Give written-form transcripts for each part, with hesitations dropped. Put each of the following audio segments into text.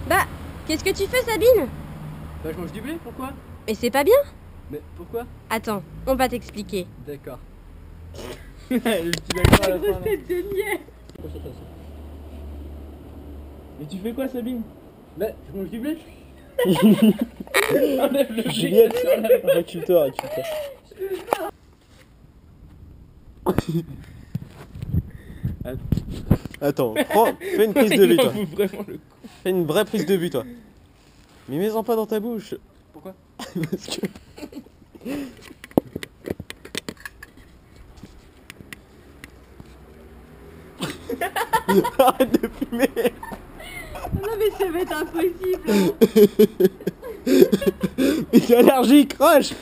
Bah, qu'est-ce que tu fais, Sabine? Bah je mange du blé, pourquoi? Mais c'est pas bien. Mais pourquoi? Attends, on va t'expliquer. D'accord. Le petit d'accord à la fin, là. de niais. Mais tu fais quoi, Sabine? Bah je mange du blé. Enlève le blé. Juliette, recule-toi, recule-toi. Attends, fais une prise de vue, toi. Vraiment le coup. Fais une vraie prise de vue, toi. Mais mets-en pas dans ta bouche. Pourquoi? Parce que... Arrête de fumer. Non mais ça va être impossible. Mais t'es allergique, crache.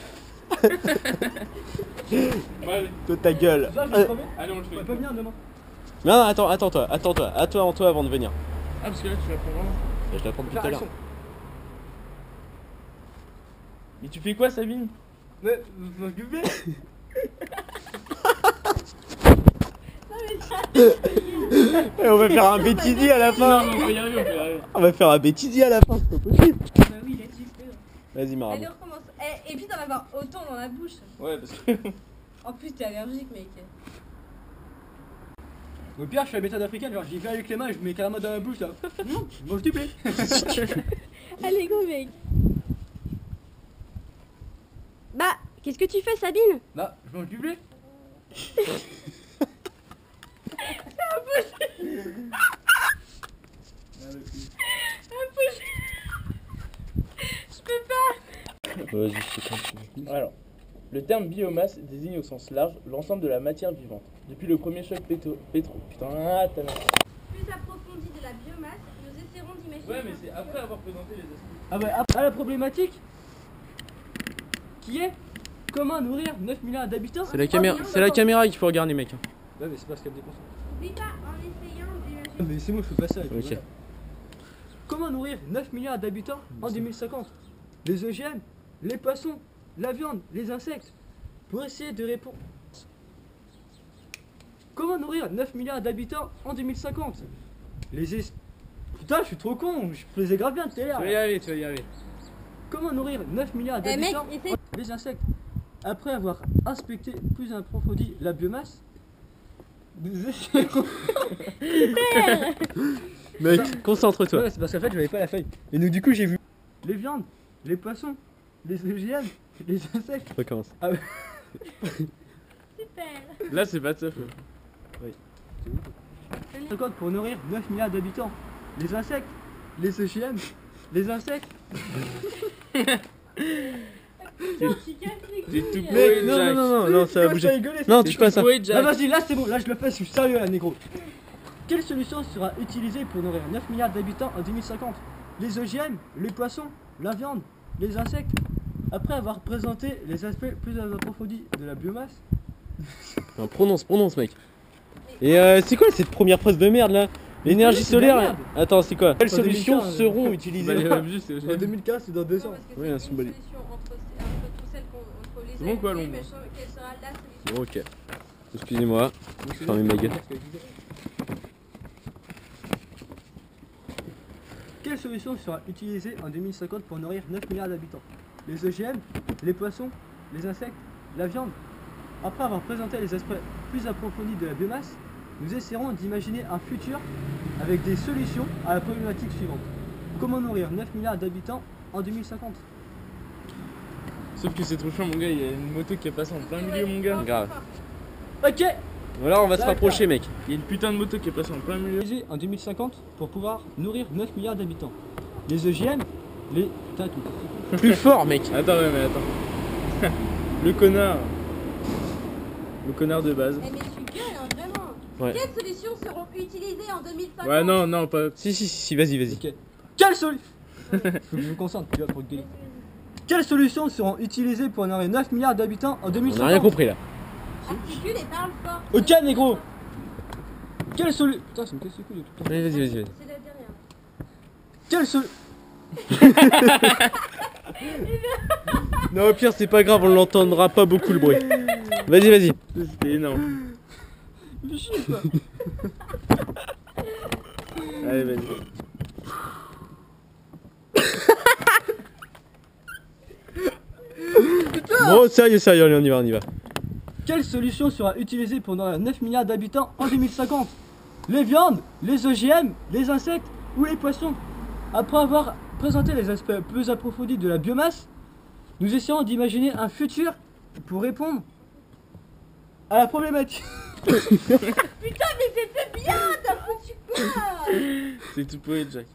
Ouais, Toi, ta gueule. ça, je le promets. Allez, on le fait. On peut venir demain. Non, attends-toi, attends-toi avant de venir. Ah, parce que là, tu vas prendre vraiment. Je la prends depuis tout à l'heure. Mais tu fais quoi, Sabine? Mais je mange du blé. Et on va faire un bêtisier à la fin. Non, on peut y arriver, on peut y arriver. On va faire un bêtisier à la fin, c'est pas possible. Bah oui, il a dit Vas-y, Marabout. Allez, on recommence. Et puis t'en vas avoir autant dans la bouche. Ouais, parce que. En plus, t'es allergique, mec. Au pire, je fais la méthode africaine, genre j'y vais avec les mains et je mets carrément dans la bouche là. Je mange du blé. Allez, go, mec. Bah, qu'est-ce que tu fais, Sabine? Bah, je mange du blé. Je peux pas. Vas-y, c'est quand tu veux. Alors, le terme biomasse désigne au sens large l'ensemble de la matière vivante. Depuis le premier choc pétro... Putain, t'as mal. Plus approfondie de la biomasse, nous essaierons d'imaginer. Ouais, mais c'est après avoir présenté les aspects. Ah bah, après la problématique qui est comment nourrir 9 milliards d'habitants. C'est la caméra qu'il faut regarder, mec. Ouais, mais c'est parce qu'elle déconcentre. N'oublie pas en essayant d'imaginer. Mais c'est moi, je fais pas ça. Ok. Comment nourrir 9 milliards d'habitants en 2050? Les OGM, les poissons, la viande, les insectes. Pour essayer de répondre. Comment nourrir 9 milliards d'habitants en 2050? Putain, je suis trop con, je faisais grave bien tout à l'heure. Tu vas y arriver, tu vas y arriver. Comment nourrir 9 milliards Eh, mec, d'habitants essaye. les insectes? Après avoir inspecté plus approfondi la biomasse, nous essaierons... Mec, concentre-toi. Ouais, c'est parce qu'en fait j'avais pas la feuille. Et donc du coup j'ai vu les viandes, les poissons, les OGM, les insectes. Recommence. Ah ouais. Super. Là, c'est pas de sa faute. Compte pour nourrir 9 milliards d'habitants. Les insectes, les OGM, les insectes. J'ai tout Mais non, ça va bouger. Non, touche pas ça. Ah vas-y, là c'est bon, là je le fais, je suis sérieux là négro. Quelle solution sera utilisée pour nourrir 9 milliards d'habitants en 2050? Les OGM, les poissons, la viande, les insectes. Après avoir présenté les aspects plus approfondis de la biomasse. Non, prononce, mec. Et c'est quoi cette première phrase de merde là? L'énergie c'est de la solaire. merde. Attends, c'est quoi? Quelles En solutions 2015, seront utilisées? En 2015 c'est dans 2 ans. Oui, un symbolique. C'est bon, quoi, l'ombre? Quelle sera la solution? Bon, ok. Excusez-moi, je ferme ma gueule. Quelle solution sera utilisée en 2050 pour nourrir 9 milliards d'habitants? Les OGM, les poissons, les insectes, la viande. Après avoir présenté les aspects plus approfondis de la biomasse, nous essaierons d'imaginer un futur avec des solutions à la problématique suivante. Comment nourrir 9 milliards d'habitants en 2050? Sauf que c'est trop chiant, mon gars, il y a une moto qui est passée en plein milieu, mon gars. Grave. Ok. Voilà, on va se D'accord. rapprocher, mec. Il y a une putain de moto qui est passée en plein milieu. Utilisé en 2050 pour pouvoir nourrir 9 milliards d'habitants. Les OGM, les... T'as tout. Plus fort, mec. Attends, ouais, mais attends. Le connard. Le connard de base. Eh mais tu gueules, hein, vraiment. Ouais. Quelles solutions seront utilisées en 2050? Ouais, non, pas. Si, vas-y. Ok. Quelle solution? Faut que je me concentre, tu vois, pour te gueuler. Quelles solutions seront utilisées pour nourrir 9 milliards d'habitants en On 2050? n'a rien compris là. Articule et parle fort. Ok, négro. Quelle solution? Putain, ça me casse les couilles de tout le temps. Vas-y. C'est la dernière. Quelle solution? Non, au pire, c'est pas grave, on l'entendra pas beaucoup le bruit. Vas-y. C'était énorme. Fais chier, quoi. Allez, vas-y. Oh, sérieux, sérieux, allez, on y va, on y va. Quelle solution sera utilisée pour nourrir 9 milliards d'habitants en 2050? Les viandes, les OGM, les insectes ou les poissons? Après avoir présenté les aspects plus approfondis de la biomasse, nous essayons d'imaginer un futur pour répondre à la problématique. Putain, mais c'était bien, t'as foutu quoi? C'est tout pourri, Jack.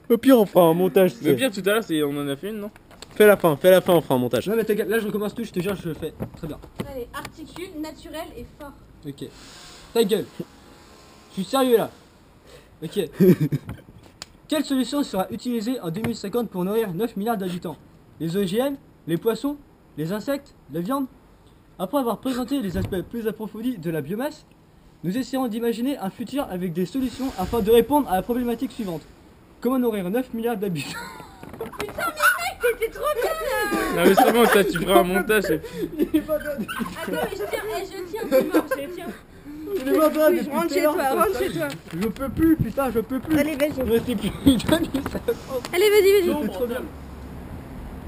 Au pire, on fera un montage. tu Le sais. pire, tout à l'heure, on en a fait une, non? Fais la fin, on fera un montage. Non mais t'inquiète, là je recommence tout, je te jure, je le fais très bien. Allez, articule, naturel et fort. Ok. Ta gueule. Je suis sérieux là. Ok. Quelle solution sera utilisée en 2050 pour nourrir 9 milliards d'habitants? Les OGM, les poissons, les insectes, la viande? Après avoir présenté les aspects plus approfondis de la biomasse, nous essayons d'imaginer un futur avec des solutions afin de répondre à la problématique suivante. Comment nourrir 9 milliards d'habitants? C'était trop bien là. Non, mais c'est bon, ça, tu feras un montage. Et... Il est pas bien. Attends, mais je tiens, c'est mort, je tiens. Il est pas bien Oui, depuis rentre tout chez à l'heure, toi, ça. rentre chez toi. Je peux plus, putain, je peux plus. Allez, vas-y. Mais c'est plus. Allez, vas-y, vas-y. C'est trop bien.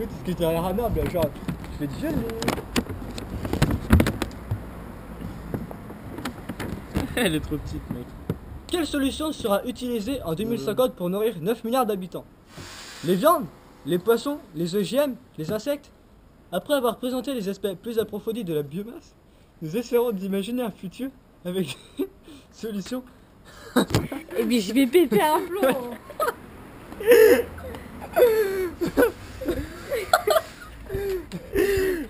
Écoute, ce que t'es à ramable, genre, je fais du jeune. Elle est trop petite, mec. Quelle solution sera utilisée en 2050 pour nourrir 9 milliards d'habitants? Les viandes, les poissons, les OGM, les insectes? Après avoir présenté les aspects plus approfondis de la biomasse, nous essaierons d'imaginer un futur avec des solutions. Et puis je vais péter un plomb.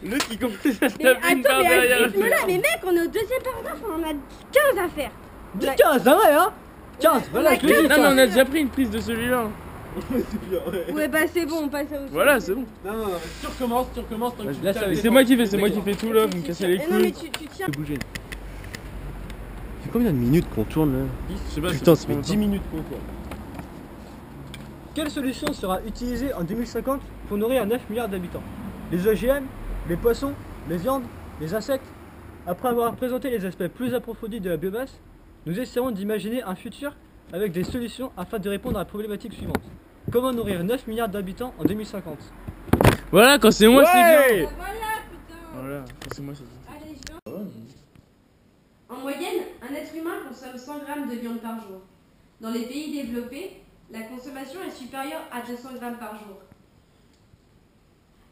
L'autre qui commence à se Mais taper une attends, barre mais à derrière. ce rythme-là, mais mec, on est au deuxième paragraphe, on en a 15 à faire. Dis 15, hein, ouais, hein 15, voilà, je le dis. Non, mais on 15. a déjà pris une prise de celui-là. Ouais, bah c'est bon, on passe à autre chose. Voilà, c'est bon. Non, non, tu recommences, tant que tu Là, ça va être- C'est moi qui fais tout là, vous me cassez les Non, mais couilles. tu tiens. bouger. Ça fait combien de minutes qu'on tourne là? Je sais pas, Putain, ça c'est fait pas 10 minutes qu'on tourne. Quelle solution sera utilisée en 2050 pour nourrir 9 milliards d'habitants? Les OGM, les poissons, les viandes, les insectes? Après avoir présenté les aspects plus approfondis de la biomasse, nous essaierons d'imaginer un futur avec des solutions afin de répondre à la problématique suivante. Comment nourrir 9 milliards d'habitants en 2050? Voilà, quand c'est moi, c'est bien. Bah voilà, putain. Voilà, quand c'est moi, c'est bien. Allez, je viens. En moyenne, un être humain consomme 100 grammes de viande par jour. Dans les pays développés, la consommation est supérieure à 200 grammes par jour.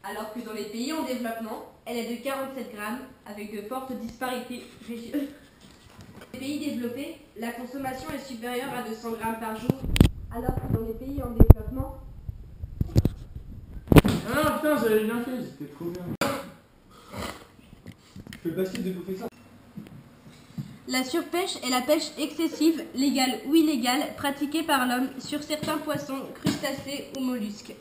Alors que dans les pays en développement, elle est de 47 grammes avec de fortes disparités régionales. Dans les pays développés, la consommation est supérieure à 200 grammes par jour. Alors que dans les pays en développement, Ah putain, j'avais bien fait, c'était trop bien. Je fais facile de bouffer ça. la surpêche est la pêche excessive, légale ou illégale, pratiquée par l'homme sur certains poissons, crustacés ou mollusques.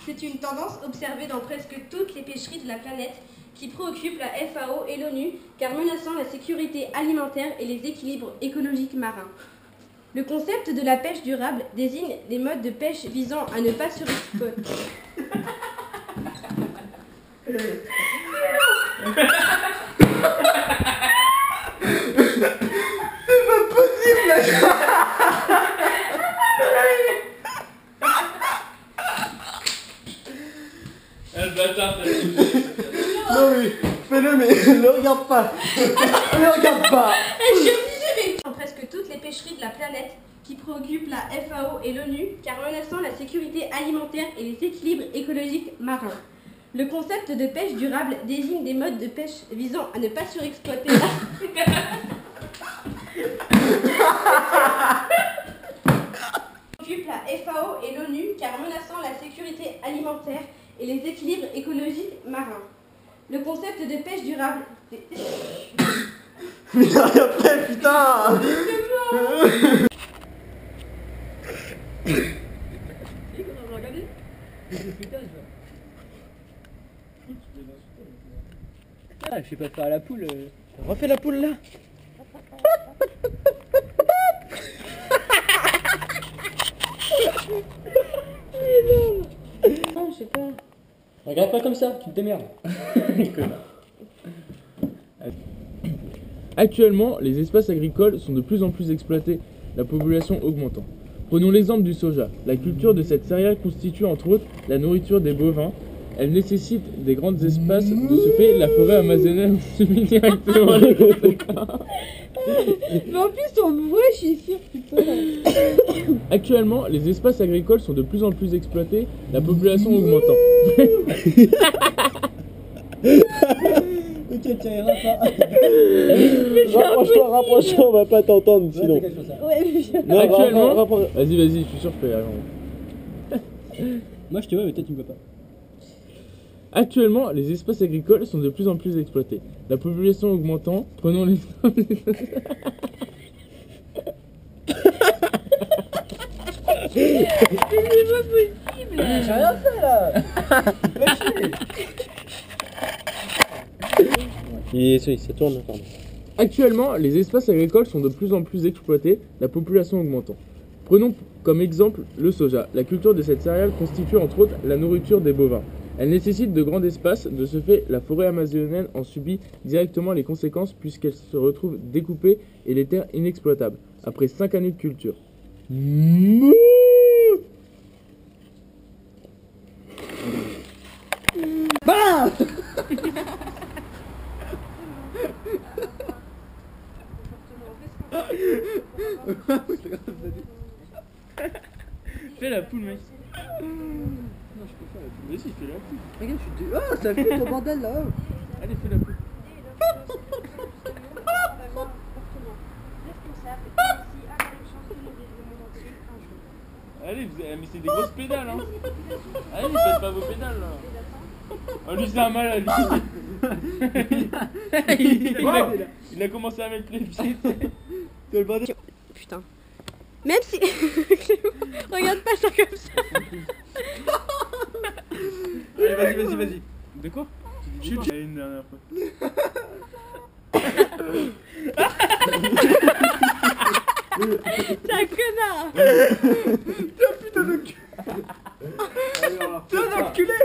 C'est une tendance observée dans presque toutes les pêcheries de la planète qui préoccupe la FAO et l'ONU car menaçant la sécurité alimentaire et les équilibres écologiques marins. Le concept de la pêche durable désigne les modes de pêche visant à ne pas surexploiter. Le bâtard, Non mais, fais-le mais ne regarde pas. Ne regarde pas. Dans presque toutes les pêcheries de la planète qui préoccupent la FAO et l'ONU car menaçant la sécurité alimentaire et les équilibres écologiques marins. Le concept de pêche durable désigne des modes de pêche visant à ne pas surexploiter préoccupe la FAO et l'ONU car menaçant la sécurité alimentaire et les équilibres écologiques marins. Le concept de pêche durable Mais il a rien fait, putain. Ah, je sais pas faire à la poule. Refais la poule là. Ah, je sais pas. Regarde pas comme ça, tu te démerdes. Actuellement, les espaces agricoles sont de plus en plus exploités, la population augmentant. Prenons l'exemple du soja. La culture de cette céréale constitue entre autres la nourriture des bovins. Elle nécessite des grands espaces. De ce fait, la forêt amazonienne subit directement les conséquences. Mais en plus, on me voit, je suis sûre, putain. Actuellement, les espaces agricoles sont de plus en plus exploités, la population augmentant. Ok, tiens, il pas. Rapproche-toi, on va pas t'entendre sinon. Ouais, quelque chose, ça. Ouais, mais Non, Actuellement- rapproche. Vas-y, je suis sûr que je peux y arriver. Moi, je te vois, mais toi, tu me vois pas. Actuellement, les espaces agricoles sont de plus en plus exploités. La population augmentant, prenons l'exemple. J'ai rien fait là. Ça tourne, pardon. Actuellement, les espaces agricoles sont de plus en plus exploités, la population augmentant. Prenons comme exemple le soja. La culture de cette céréale constitue entre autres la nourriture des bovins. Elle nécessite de grands espaces, de ce fait, la forêt amazonienne en subit directement les conséquences puisqu'elle se retrouve découpée et les terres inexploitables, après 5 années de culture. Fais la poule, mec. Non, je peux pas. Vas-y, fais la poule. Regarde, je suis dé... Ah, ça fait ton bordel là. Allez, fais la poule. Allez, mais c'est des grosses pédales, hein. Allez, faites pas vos pédales, là. Oh, lui, c'est un malade, lui. Il a commencé à mettre les pieds. C'est le bordel. Putain. Même si... Regarde pas ça comme ça. Allez, vas-y. De quoi? Chut, j'ai une dernière fois. T'es un connard. T'es un putain de cul. T'es un enculé.